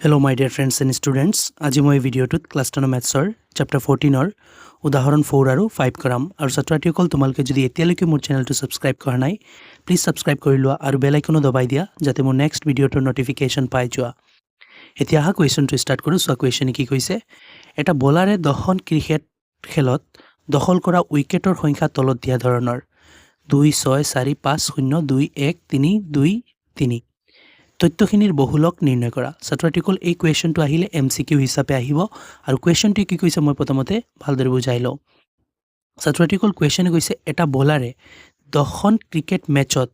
Hello my dear friends and students. আজি মই ভিডিওটোত class 10 ম্যাথছৰ chapter 14ৰ উদাহৰণ 4 আৰু 5 কৰাম আৰু ছাত্ৰছাত্ৰীসকল তোমালোকে যদি এতিয়ালৈকে মোৰ চেনেলটো সাবস্ক্ৰাইব কৰা নাই প্লিজ সাবস্ক্ৰাইব কৰি লোৱা আৰু বেল আইকনো দবাই দিয়া যাতে মোৰ নেক্সট ভিডিওটোৰ নটিফিকেশন পাই যোৱা। এতিয়া হা কোৱেশ্চনটো ষ্টাৰ্ট কৰো। সো কোৱেশ্চনে কি কৈছে, এটা বলাৰে 10খন ক্ৰিকেট খেলত দখল কৰা উইকেটৰ সংখ্যা তলত দিয়া ধৰণৰ 2 6 4 5 0 2 1 3 2 3 তথ্যখিনিৰ বহুলক নিৰ্ণয় কৰা। ছাত্ৰছাত্ৰীসকল এই কুৱেশ্যনটো আহিলে MCQ হিচাপে আহিব আৰু কুৱেশ্যনটো কি কৈছে মই প্ৰথমতে ভালদৰে বুজাই লওঁ। ছাত্ৰছাত্ৰীসকল কুৱেশ্যনে কৈছে এটা বলাৰে 10খন ক্ৰিকেট মেচত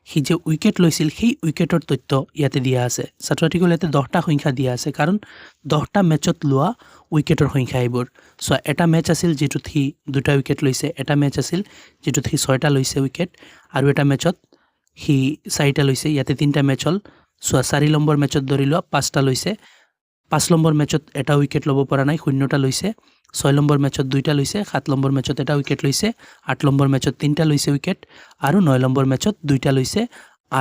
সি যে উইকেট লৈছিল সেই উইকেটৰ তথ্য ইয়াতে দিয়া আছে। ছাত্ৰছাত্ৰীসকল ইয়াতে 10টা সংখ্যা দিয়া আছে কাৰণ 10টা মেচত লোৱা উইকেটৰ সংখ্যা এইবোৰ। সো এটা মেচ আছিল যেটোত সি 2টা উইকেট লৈছে, এটা মেচ আছিল যেটোত সি 6টা লৈছে উইকেট আৰু এটা মেচত সি 4টা লৈছে। ইয়াতে 3টা মেচ হ'ল। সো 4 নম্বৰ মেচত ধৰি লোৱা 5টা লৈছে, 5 নম্বৰ মেচত এটা উইকেট ল'ব পৰা নাই 0টা লৈছে, 6 নম্বৰ মেচত 2টা লৈছে, 7 নম্বৰ মেচত এটা উইকেট লৈছে, 8 নম্বৰ মেচত 3টা লৈছে উইকেট আৰু 9 নম্বৰ মেচত 2টা লৈছে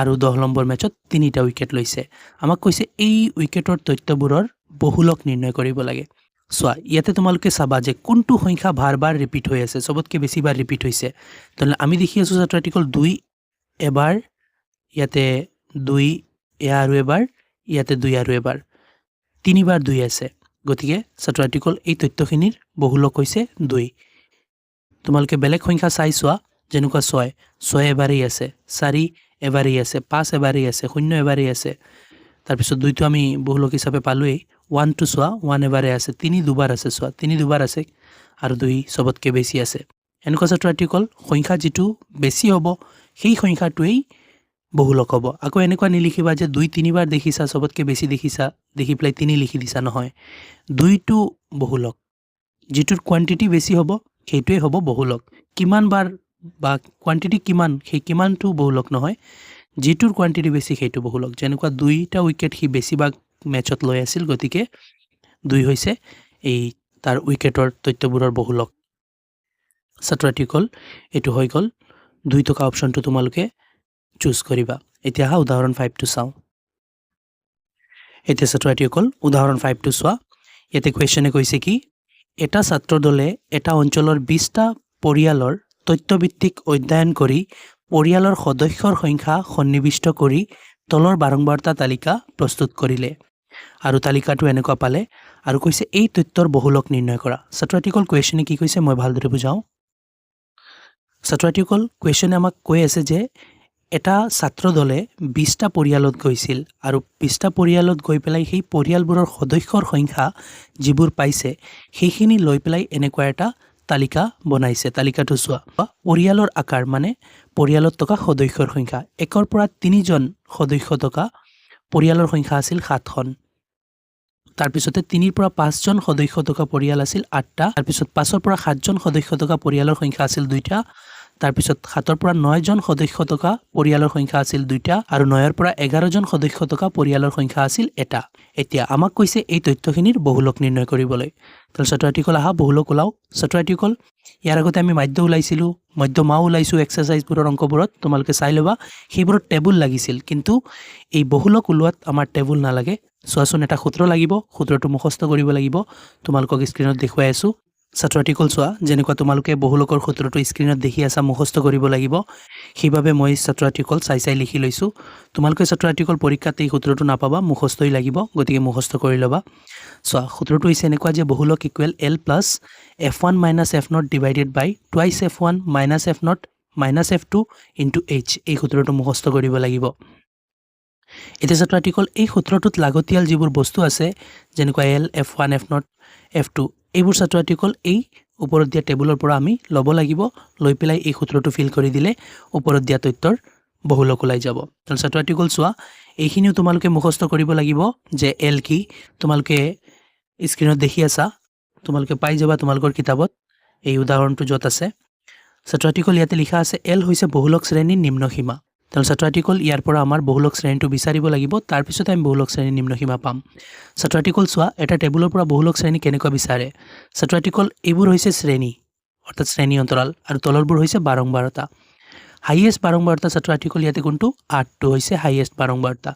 আৰু 10 নম্বৰ মেচত 3টা উইকেট লৈছে। আমাক কৈছে এই উইকেটৰ তথ্যবোৰৰ বহুলক নিৰ্ণয় কৰিব লাগে। সো ইয়াতে তোমালোকে চাবা যে কোনটো সংখ্যা বাৰ ৰিপিট হৈ আছে, সবতকৈ বেছি বাৰ ৰিপিট হৈছে। তেনে আমি দেখি আছো ছাত্ৰছাত্ৰীসকল 2 এবাৰ, ইয়াতে 2 আৰু এবাৰ, ইয়াতে 2 আৰু এবাৰ, 3বাৰ 2 আছে। গতিকে ছাত্ৰছাত্ৰীসকল এই তথ্যখিনিৰ বহুলক হৈছে 2। তোমালোকে বেলেগ সংখ্যা চাই চোৱা, যেনেকুৱা 6 এবাৰেই আছে, 4 এবাৰেই আছে, 5 এবাৰেই আছে, 0 এবাৰেই আছে। তাৰপিছত 2টো আমি বহুলক হিচাপে পালোৱেই। 1টো চোৱা 1 এবাৰে আছে, 3 দুবাৰ আছে, চোৱা 3 দুবাৰ আছে আৰু 2 সবতকৈ বেছি আছে। এনেকুৱা ছাত্ৰছাত্ৰীসকল সংখ্যা যিটো বেছি হ'ব সেই সংখ্যাটোৱেই বহুলক হ'ব। আকৌ এনেকুৱা নিলিখিবা যে 2 3বাৰ দেখিছা, সবতকৈ বেছি দেখিছা, দেখি পেলাই 3 লিখি দিছা, নহয়। 2টো বহুলক, যিটোৰ কোৱান্টিটি বেছি হ'ব সেইটোৱে হ'ব বহুলক। কিমান বাৰ বা কোৱান্টিটি কিমান সেই কিমানটো বহুলক নহয়, যিটোৰ কোৱান্টিটি বেছি সেইটো বহুলক। যেনেকুৱা 2টা উইকেট সি বেছিভাগ মেচত লৈ আছিল, গতিকে 2 হৈছে এই তাৰ উইকেটৰ তথ্যবোৰৰ বহুলক। ছাত্ৰছাত্ৰীসকল এইটো হৈ গ'ল 2 টকা অপশ্যনটো তোমালোকে চুজ কৰিবা। এতিয়া হা উদাহৰণ 5টো চাওঁ। এতিয়া ছাত্ৰছাত্ৰীসকল উদাহৰণ 5টো চোৱা। ইয়াতে কুৱেশ্যনে কৈছে কি, এটা ছাত্ৰ দলে এটা অঞ্চলৰ 20টা পৰিয়ালৰ তথ্যভিত্তিক অধ্যয়ন কৰি পৰিয়ালৰ সদস্যৰ সংখ্যা সন্নিৱিষ্ট কৰি তলৰ বাৰম্বাৰতা তালিকা প্ৰস্তুত কৰিলে আৰু তালিকাটো এনেকুৱা পালে আৰু কৈছে এই তথ্যৰ বহুলক নিৰ্ণয় কৰা। ছাত্ৰছাত্ৰীসকল কুৱেশ্যনে কি কৈছে মই ভালদৰে বুজাওঁ। ছাত্ৰছাত্ৰীসকল কুৱেশ্যনে আমাক কৈ আছে যে এটা ছাত্ৰ দলে 20টা পৰিয়ালত গৈছিল আৰু 20টা পৰিয়ালত গৈ পেলাই সেই পৰিয়ালবোৰৰ সদস্যৰ সংখ্যা যিবোৰ পাইছে সেইখিনি লৈ পেলাই এনেকুৱা এটা তালিকা বনাইছে। তালিকাটো চোৱা, পৰিয়ালৰ আকাৰ মানে পৰিয়ালত থকা সদস্যৰ সংখ্যা 1ৰ পৰা 3জন সদস্য থকা পৰিয়ালৰ সংখ্যা আছিল 7খন। তাৰপিছতে 3ৰ পৰা 5জন সদস্য থকা পৰিয়াল আছিল 8টা। তাৰপিছত 5ৰ পৰা 7জন সদস্য থকা পৰিয়ালৰ সংখ্যা আছিল 2টা। তাৰপিছত 7ৰ পৰা 9জন সদস্য থকা পৰিয়ালৰ সংখ্যা আছিল 2টা আৰু 9ৰ পৰা 11জন সদস্য থকা পৰিয়ালৰ সংখ্যা আছিল 1টা। এতিয়া আমাক কৈছে এই তথ্যখিনিৰ বহুলক নিৰ্ণয় কৰিবলৈ। তাহলে ছাত্ৰছাত্ৰীসকল আহা বহুলক ওলাও। ছাত্ৰছাত্ৰীসকল ইয়াৰ আগতে আমি মাধ্য ওলাইছিলোঁ, মধ্যমাও ওলাইছোঁ এক্সাৰচাইজবোৰৰ অংকবোৰত, তোমালোকে চাই ল'বা। সেইবোৰত টেবুল লাগিছিল, কিন্তু এই বহুলক ওলোৱাত আমাৰ টেবুল নালাগে। চোৱাচোন, এটা সূত্ৰ লাগিব, সূত্ৰটো মুখস্থ কৰিব লাগিব। তোমালোকক স্ক্ৰীনত দেখুৱাই আছোঁ। ছাত্ৰছাত্ৰীসকল চোৱা, যেনেকুৱা তোমালোকে বহুলকৰ সূত্ৰটো স্ক্ৰীনত দেখি আছা, মুখস্থ কৰিব লাগিব। সেইবাবে মই ছাত্ৰছাত্ৰীসকল চাই লিখি লৈছোঁ। তোমালোকে ছাত্ৰছাত্ৰীসকল পৰীক্ষাত এই সূত্ৰটো নাপাবা, মুখস্থই লাগিব, গতিকে মুখস্থ কৰি ল'বা। চোৱা, সূত্ৰটো হৈছে এনেকুৱা যে বহুলক equal L plus F1 minus F0 divided by twice F1 minus F0 minus F2 into H। এই সূত্ৰটো মুখস্থ কৰিব লাগিব। এতিয়া ছাত্ৰছাত্ৰীসকল এই সূত্ৰটোত লাগতিয়াল যিবোৰ বস্তু আছে, যেনেকুৱা L, F1, F0, F2, এইবোৰ ছাত্ৰছাত্ৰীসকল এই ওপৰত দিয়া টেবুলৰ পৰা আমি ল'ব লাগিব। লৈ পেলাই এই সূত্ৰটো ফিল কৰি দিলে ওপৰত দিয়া তথ্যৰ বহুলক ওলাই যাব। তাহলে ছাত্ৰছাত্ৰীসকল চোৱা, এইখিনিও তোমালোকে মুখস্থ কৰিব লাগিব যে L কি। তোমালোকে স্ক্ৰীনত দেখি আছা, তোমালোকে পাই যাবা তোমালোকৰ কিতাপত এই উদাহৰণটো য'ত আছে। ছাত্ৰছাত্ৰীসকল ইয়াতে লিখা আছে L হৈছে বহুলক শ্ৰেণীৰ নিম্নসীমা। তাহলে ছাত্ৰছাত্ৰীসকল ইয়াৰ পৰা আমাৰ বহুলক শ্ৰেণীটো বিচাৰিব লাগিব, তাৰপিছত আমি বহুলক শ্ৰেণীৰ নিম্নসীমা পাম। ছাত্ৰছাত্ৰীসকল চোৱা, এটা টেবুলৰ পৰা বহুলক শ্ৰেণী কেনেকুৱা বিচাৰে। ছাত্ৰছাত্ৰীসকল এইবোৰ হৈছে শ্ৰেণী, অৰ্থাৎ শ্ৰেণী অন্তৰাল, আৰু তলৰবোৰ হৈছে বাৰম্বাৰতা। হাইয়েষ্ট বাৰম্বাৰতা ছাত্ৰ ছাত্ৰীসকল ইয়াতে কোনটো 8টো হৈছে হাইয়েষ্ট বাৰম্বাৰতা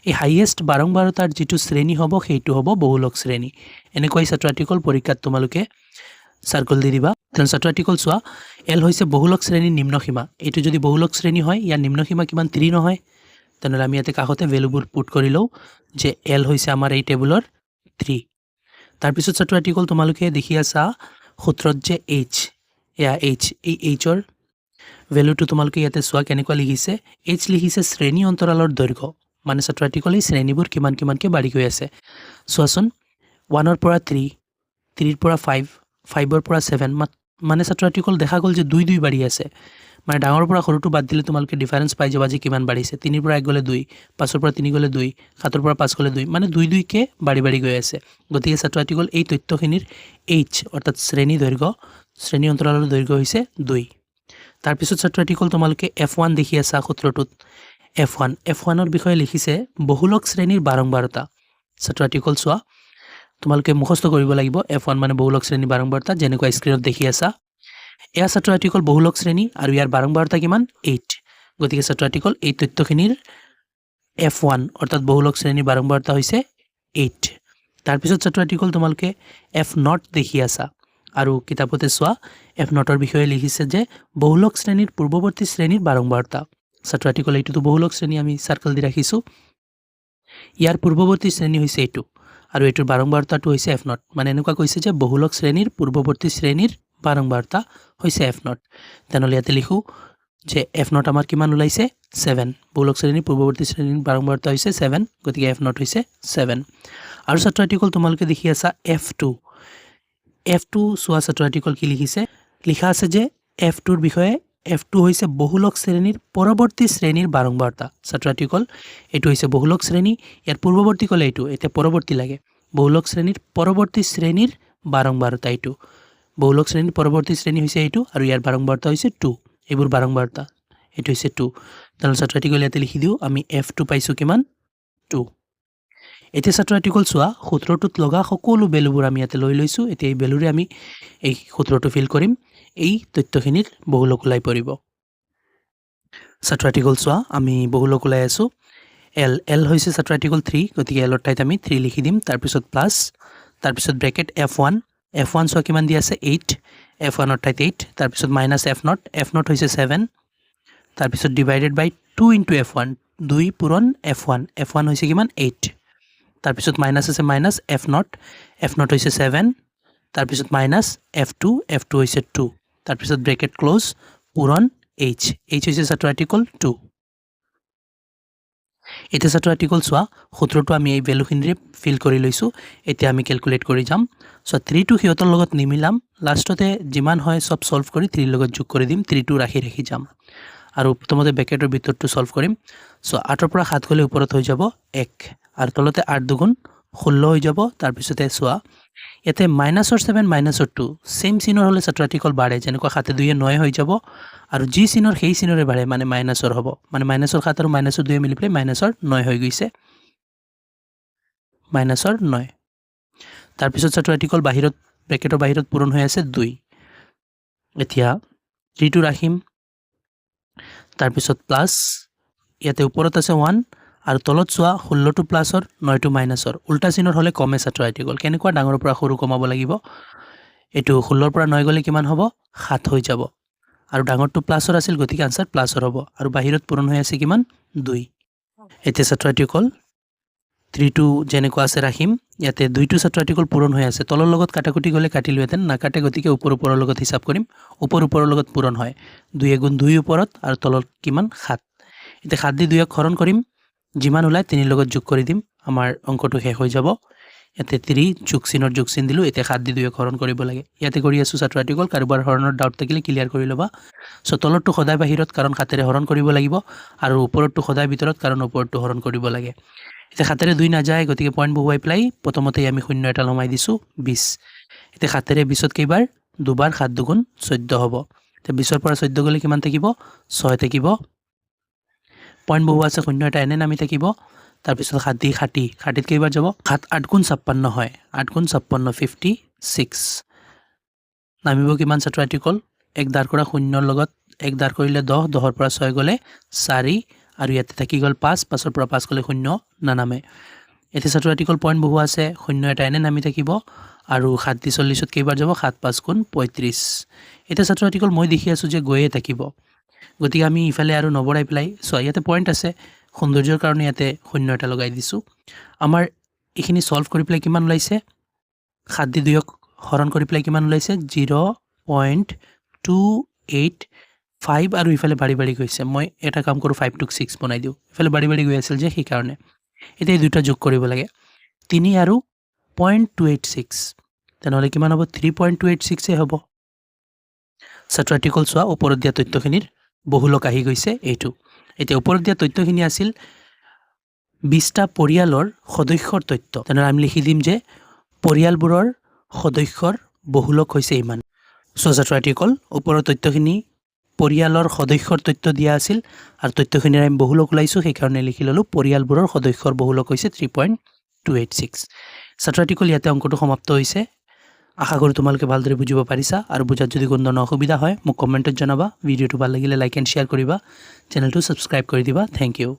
এই হাইয়েষ্ট বাৰম্বাৰতাৰ যেটো শ্ৰেণী হ'ব সেইটো হ'ব বহুলক শ্ৰেণী এনেকৈ ছাত্ৰ ছাত্ৰীসকল পৰীক্ষাত তোমালোকে সাৰ্কেল দি দিবা তেন ছাত্ৰ ছাত্ৰীসকল চোৱা এল হৈছে বহুলক শ্ৰেণীৰ নিম্ন সীমা এইটো যদি বহুলক শ্ৰেণী হয় ইয়াৰ নিম্ন সীমা কিমান 3 নহয় তেনেহলে আমি ইয়াতে কাষতে ভ্যালুবোৰ পুট কৰি লও যে এল হৈছে আমাৰ এই টেবুলৰ 3 তাৰ পিছত ছাত্ৰ ছাত্ৰীসকল তোমালোকে দেখি আছা সূত্ৰত যে h এয়া h এই h ৰ ভ্যালুটো তোমালোকে ইয়াতে চোৱা কেনেকুৱা লিখিছে h লিখিছে শ্ৰেণী অন্তৰালৰ দৈৰ্ঘ্য মানে ছাত্ৰ ছাত্ৰীসকল এই শ্ৰেণীবোৰ কিমানকে বাঢ়ি গৈ আছে চোৱাচোন 1 ৰ পৰা 3 3 ৰ পৰা 5 5 ৰ পৰা 7 মানে ছাত্ৰ ছাত্ৰীসকল দেখা গ'ল যে 2 2 বাঢ়ি আছে মানে ডাঙৰ পৰা সৰুটো বাদ দিলে তোমালোকে ডিফাৰেন্স পাই যাবা যে কিমান বাঢ়িছে 3 ৰ পৰা 1 গলে 2 5 ৰ পৰা 3 গলে 2 7 ৰ পৰা 5 গলে 2 মানে 2 2 কে বাঢ়ি গৈ আছে গতিকে ছাত্ৰ ছাত্ৰীসকল এই তথ্যখিনিৰ h অৰ্থাৎ শ্ৰেণী দৈৰ্ঘ্য শ্ৰেণী অন্তৰালৰ দৈৰ্ঘ্য হৈছে 2 তাৰ পিছত ছাত্ৰ ছাত্ৰীসকল তোমালোকে f1 দেখি আছা সূত্ৰটোত f1 ৰ বিষয়ে লিখিছে বহুলক শ্ৰেণীৰ বাৰম্বাৰতা ছাত্ৰ ছাত্ৰীসকল চোৱা তোমালোকে মুখস্থ কৰিব লাগিব f1 মানে বহুলক শ্ৰেণী বাৰম্বাৰতা যেনেকুৱা স্ক্ৰীনত দেখি আছা এয়া ছাত্ৰ ছাত্ৰীসকল বহুলক শ্ৰেণী আৰু ইয়াৰ বাৰম্বাৰতা কিমান 8 গতিকে ছাত্ৰ ছাত্ৰীসকল এই তথ্যখিনিৰ f1 অৰ্থাৎ বহুলক শ্ৰেণীৰ বাৰম্বাৰতা হৈছে 8 তাৰ পিছত ছাত্ৰ ছাত্ৰীসকল তোমালোকে f0 দেখি আছা আৰু কিতাপতে চোৱা f0 ৰ বিষয়ে লিখিছে যে বহুলক শ্ৰেণীৰ পূৰ্বৱৰ্তী শ্ৰেণীৰ বাৰম্বাৰতা ছাত্ৰ ছাত্ৰীসকল এইটো বহুলক শ্ৰেণী আমি সাৰ্কেল দি ৰাখিছো ইয়াৰ পূৰ্বৱৰ্তী শ্ৰেণী হৈছে এইটো আৰু এটোৰ বাৰম্বাৰতাটো হৈছে f0 মানে এনেকুৱা কৈছে যে বহুলক শ্ৰেণীৰ পূৰ্বৱৰ্তী শ্ৰেণীৰ বাৰম্বাৰতা হৈছে f0 তেনেহলে ইয়াতে লিখো যে f0 আমাৰ কিমান ওলাইছে 7 বহুলক শ্ৰেণীৰ পূৰ্বৱৰ্তী শ্ৰেণীৰ বাৰম্বাৰতা হৈছে 7 গতিকে f0 হৈছে 7 আৰু ছাত্ৰ ছাত্ৰীসকল তোমালোকে দেখি আছা f2 চোৱা ছাত্ৰ ছাত্ৰীসকল কি লিখিছে লিখা আছে যে f2 ৰ বিষয়ে f2 হৈছে বহুলক শ্ৰেণীৰ পৰৱৰ্তী শ্ৰেণীৰ বাৰম্বাৰতা ছাত্ৰ ছাত্ৰীসকল এটো হৈছে বহুলক শ্ৰেণী ইয়াৰ পূৰ্বৱৰ্তী কলে এটো এতিয়া পৰৱৰ্তী লাগে বহুলক শ্ৰেণীৰ পৰৱৰ্তী শ্ৰেণীৰ বাৰম্বাৰতা এটো বহুলক শ্ৰেণীৰ পৰৱৰ্তী শ্ৰেণী হৈছে এটো আৰু ইয়াৰ বাৰম্বাৰতা হৈছে 2 এইবোৰ বাৰম্বাৰতা এটো হৈছে 2 তাহলে ছাত্ৰ ছাত্ৰীসকল ইয়াতে লিখি দিও আমি f2 পাইছো কিমান 2 এতিয়া ছাত্ৰ ছাত্ৰীসকল চোৱা সূত্ৰটোত লগা সকলো ভ্যালুবোৰ আমি ইয়াতে লৈ লৈছো এতিয়া এই ভ্যালুৰে আমি এই সূত্ৰটো ফিল কৰিম এই তথ্যখিনিৰ বহুলক ওলাই পৰিব ছাত্ৰ ছাত্ৰীসকল চোৱা আমি বহুলক ওলাই আছো l হৈছে ছাত্ৰ ছাত্ৰীসকল 3 গতিকে l ৰ ঠাইত আমি 3 লিখি দিম তাৰ পিছত প্লাস তাৰ পিছত ব্ৰেকেট f1 চোৱা কিমান দি আছে 8 f1 ৰ ঠাইত 8 তাৰ পিছত মাইনাস f0 হৈছে 7 তাৰ পিছত ডিভাইডেড বাই 2 ইনটু f1 2 পূৰণ f1 হৈছে কিমান 8 তাৰ পিছত মাইনাস আছে মাইনাস f0 হৈছে 7 তাৰ পিছত মাইনাস f2 হৈছে 2 তাৰ পিছত ব্ৰেকেট ক্লোজ পূৰণ h হৈছে ছাত্ৰ ছাত্ৰীসকল 2 এতিয়া ছাত্ৰ ছাত্ৰীসকল চোৱা সূত্ৰটো আমি এই ভ্যালুখিনিৰে ফিল কৰি লৈছো এতিয়া আমি ক্যালকুলেট কৰি যাম সো 3 টো হিয়তৰ লগত নিমিলাম লাষ্টতে যিমান হয় সব সলভ কৰি 3 লগত যোগ কৰি দিম 3 টো ৰাখি যাম আৰু প্ৰথমতে ব্ৰেকেটৰ ভিতৰটো সলভ কৰিম সো 8 ৰ পৰা 7 গলে ওপৰত হৈ যাব 1 আৰু তলতে 8 দুগুণ 16 হৈ যাব তাৰ পিছতে চোৱা ইয়াতে -7 -2 সেম চিনৰ হলে ছাত্ৰ ছাত্ৰীসকল বাঢ়ে যেনেকুৱা 7 2 9 হৈ যাব আৰু জি চিনৰ সেই চিনৰে বাঢ়ে মানে মাইনাসৰ হ'ব মানে -7 আৰু -2 মিলি পেলাই -9 হৈ গৈছে -9 তাৰ পিছত ছাত্ৰ ছাত্ৰীসকল বাহিৰত ব্ৰেকেটৰ বাহিৰত পূৰণ হৈ আছে 2 এতিয়া 3 টো ৰাখিম তাৰ পিছত প্লাস ইয়াতে ওপৰত আছে 1 আৰু তলত চোৱা 16 টো প্লাসৰ 9 টো মাইনাসৰ উল্টা চিনৰ হলে কমে ছাত্ৰ ছাত্ৰীসকল কেনেকুৱা ডাঙৰৰ পৰা সৰু কমাব লাগিব এটো 16 ৰ পৰা 9 গলে কিমান হ'ব 7 হৈ যাব আৰু ডাঙৰটো প্লাসৰ আছিল গতিকে আনসাৰ প্লাসৰ হ'ব আৰু বাহিৰত পূৰণ হৈ আছে কিমান 2 এতিয়া ছাত্ৰ ছাত্ৰীসকল 3 টো যেনেকুৱা আছে ৰাখিম ইয়াতে 2 টো ছাত্ৰ ছাত্ৰীসকল পূৰণ হৈ আছে তলৰ লগত কাটাকুটি গলে কাটিলুহেতেন না কাটে গতিকে ওপৰৰ লগত হিসাব কৰিম ওপৰৰ লগত পূৰণ হয় 2 গুণ 2 ওপৰত আৰু তলত কিমান 7 এতিয়া 7 দি 2 হৰণ কৰিম যিমান ওলাই 3 লগত যোগ কৰি দিম আমাৰ অংকটো শেষ হৈ যাব ইয়াতে 3 যোগ চিন দিলো এতিয়া 7 দি 2 হৰণ কৰিব লাগে ইয়াতে কৰি আছো ছাত্ৰ ছাত্ৰীসকল কাৰোবাৰ হৰণৰ ডাউট থাকিলে ক্লিয়াৰ কৰি লবা সো তলৰটো সদায় বাহিৰত কাৰণ 7 ৰে হৰণ কৰিব লাগিব আৰু ওপৰৰটো সদায় ভিতৰত কাৰণ ওপৰৰটো হৰণ কৰিব লাগে এতিয়া 7 ৰে 2 না যায় গতিকে পইণ্ট বহুৱাই প্লাই প্ৰথমতে আমি শূন্য এটা লমাই দিছো 20 এতিয়া 7 ৰে 20ত কেইবাৰ দুবাৰ 7 দুগুণ 14 হ'ব এতিয়া 20 ৰ পৰা 14 গলে কিমান থাকিব 6 থাকিব পইণ্ট বহুৱা আছে শূন্য এটা এনে নামি থাকিব তাৰ পিছত 7 দি 60 কেইবাৰ যাব 7 8 গুণ 56 হয় 8 গুণ 56 56 নামিব কিমান ছাত্ৰ ছাত্ৰীসকল এক দাৰ কৰা শূন্যৰ লগত 1 দাৰ কৰিলে 10 10ৰ পৰা 6 গ'লে 4 আৰু ইয়াতে থাকি গ'ল 5 5ৰ পৰা 5 গ'লে 0 নানামে এতিয়া ছাত্ৰাৰ্থীকল পইণ্ট বহু আছে 0 এটা এনে নামি থাকিব আৰু 7 দি 40ত কেইবাৰ যাব 7 5 গুণ 35 এতিয়া ছাত্ৰাৰ্থীকল মই দেখি আছো যে গৈয়ে থাকিব গতিকে আমি ইফালে আৰু নবৰাই পেলাই সো ইয়াতে পইণ্ট আছে সৌন্দৰ্যৰ কাৰণে ইয়াতে 0 এটা লগাই দিছো আমাৰ এইখিনি সলভ কৰি পেলাই কিমান ওলাইছে 7 দি 2ক হৰণ কৰি পেলাই কিমান ওলাইছে 0.285 আৰু ইফালে বাঢ়ি বাঢ়ি গৈছে মই এটা কাম কৰো 5 টোক 6 বনাই দিও ইফালে বাঢ়ি বাঢ়ি গৈ আছিল যে সেই কাৰণে এতিয়া এই দুটা যোগ কৰিব লাগে 3 আৰু 0.286 তেনেহলে কিমান হ'ব 3.286 এ হ'ব ছাত্ৰাৰ্থীকল চোৱা ওপৰত দিয়া তথ্যখিনিৰ বহুলক আহি গৈছে এইটো এতিয়া ওপৰত দিয়া তথ্যখিনি আছিল 20টা পৰিয়ালৰ সদস্যৰ তথ্য তেনেহলে আমি লিখি দিম যে পৰিয়ালবোৰৰ সদস্যৰ বহুলক হৈছে ইমান সো ছাত্ৰাৰ্থীকল ওপৰৰ তথ্যখিনি পৰিয়ালৰ সদস্যৰ তথ্য দিয়া আছিল আৰু তথ্যখিনিৰ আমি বহুলক ওলাইছো সেই কাৰণে লিখি ললো পৰিয়ালবোৰৰ সদস্যৰ বহুলক হৈছে 3.286 ছাত্ৰাৰ্থীকল ইয়াতে অংকটো সমাপ্ত হৈছে আশা কৰো তোমালোকে ভালদৰে বুজিব পাৰিছা আৰু বুজাত যদি কোনো ধৰণৰ অসুবিধা হয় মোক কমেন্টত জনাবা ভিডিওটো ভাল লাগিলে লাইক এণ্ড শেয়াৰ কৰিবা চেনেলটো সাবস্ক্ৰাইব কৰি দিবা থ্যাংক ইউ